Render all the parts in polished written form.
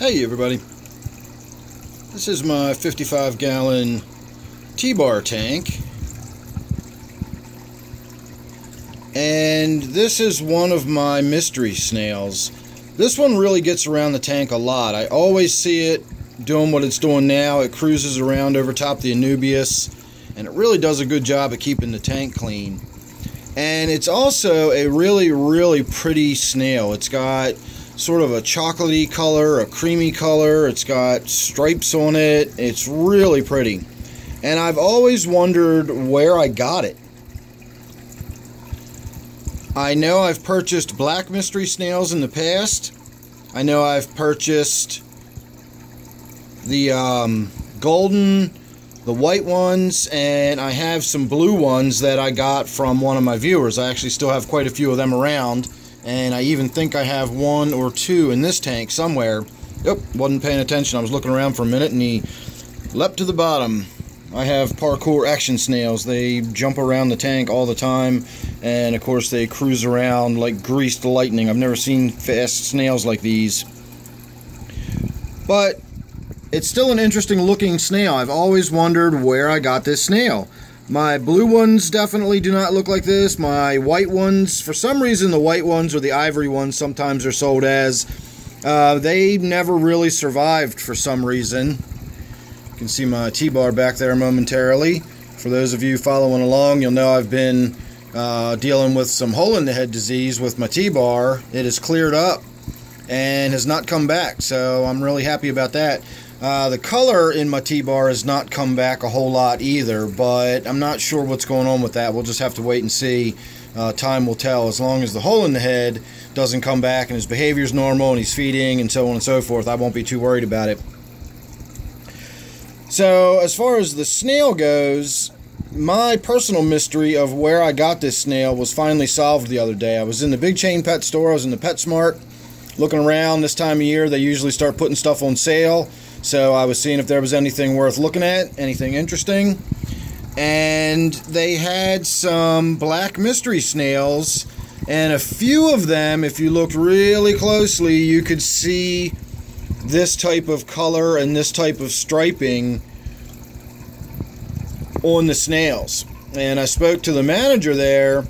Hey everybody, this is my 55-gallon T-bar tank, and this is one of my mystery snails. This one really gets around the tank a lot. I always see it doing what it's doing now. It cruises around over top the Anubias, and it really does a good job of keeping the tank clean. And it's also a really pretty snail. It's got sort of a chocolatey color, a creamy color. It's got stripes on it. It's really pretty. And I've always wondered where I got it. I know I've purchased black mystery snails in the past. I know I've purchased the golden, the white ones, and I have some blue ones that I got from one of my viewers. I actually still have quite a few of them around, and I even think I have one or two in this tank somewhere. Yep, wasn't paying attention. I was looking around for a minute and he leapt to the bottom. I have parkour action snails. They jump around the tank all the time, and of course they cruise around like greased lightning. I've never seen fast snails like these. But it's still an interesting looking snail. I've always wondered where I got this snail. My blue ones definitely do not look like this. My white ones, for some reason the white ones or the ivory ones sometimes are sold as, they never really survived for some reason. You can see my T-bar back there momentarily. For those of you following along, you'll know I've been dealing with some hole-in-the-head disease with my T-bar. It has cleared up and has not come back, so I'm really happy about that. The color in my T-bar has not come back a whole lot either, but I'm not sure what's going on with that. We'll just have to wait and see. Time will tell. As long as the hole in the head doesn't come back and his behavior is normal and he's feeding and so on and so forth, I won't be too worried about it. So as far as the snail goes, my personal mystery of where I got this snail was finally solved the other day. I was in the big chain pet store. I was in the PetSmart looking around. This time of year they usually start putting stuff on sale. So I was seeing if there was anything worth looking at, anything interesting. And they had some black mystery snails, and a few of them, if you looked really closely, you could see this type of color and this type of striping on the snails. And I spoke to the manager there,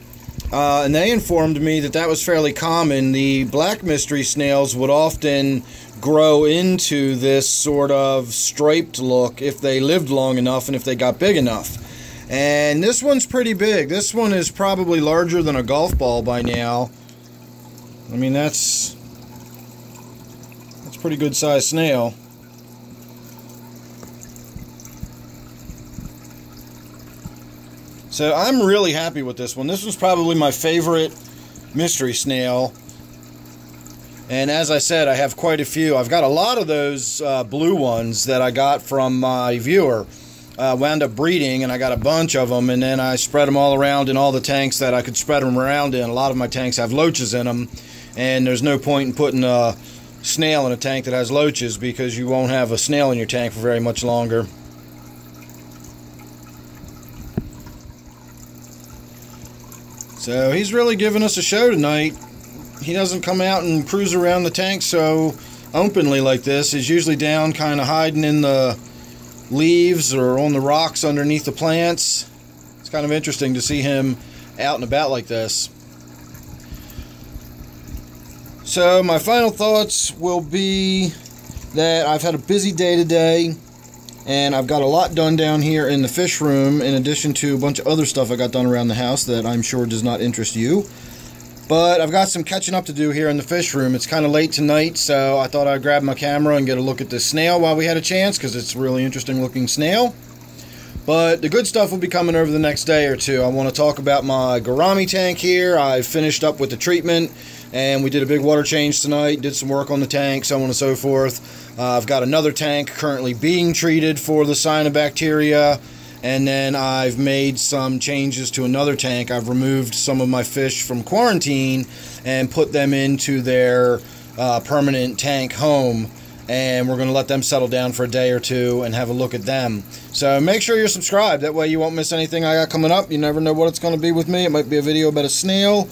and they informed me that that was fairly common. The black mystery snails would often grow into this sort of striped look if they lived long enough and if they got big enough. And this one's pretty big. This one is probably larger than a golf ball by now. I mean, that's a pretty good sized snail. So I'm really happy with this one. This was probably my favorite mystery snail. And as I said, I have quite a few. I've got a lot of those blue ones that I got from my viewer. Wound up breeding, and I got a bunch of them, and then I spread them all around in all the tanks that I could spread them around in. A lot of my tanks have loaches in them, and there's no point in putting a snail in a tank that has loaches because you won't have a snail in your tank for very much longer. So he's really giving us a show tonight. He doesn't come out and cruise around the tank so openly like this. He's usually down kind of hiding in the leaves or on the rocks underneath the plants. It's kind of interesting to see him out and about like this. So my final thoughts will be that I've had a busy day today, and I've got a lot done down here in the fish room in addition to a bunch of other stuff I got done around the house that I'm sure does not interest you. But I've got some catching up to do here in the fish room. It's kind of late tonight, so I thought I'd grab my camera and get a look at this snail while we had a chance, because it's a really interesting looking snail. But the good stuff will be coming over the next day or two. I want to talk about my gourami tank here. I finished up with the treatment, and we did a big water change tonight, did some work on the tank, so on and so forth. I've got another tank currently being treated for the cyanobacteria. And then I've made some changes to another tank. I've removed some of my fish from quarantine and put them into their permanent tank home. And we're going to let them settle down for a day or two and have a look at them. So make sure you're subscribed. That way you won't miss anything I got coming up. You never know what it's going to be with me. It might be a video about a snail,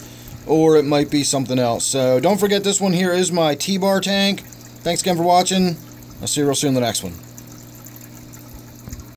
or it might be something else. So don't forget, this one here is my T-bar tank. Thanks again for watching. I'll see you real soon in the next one.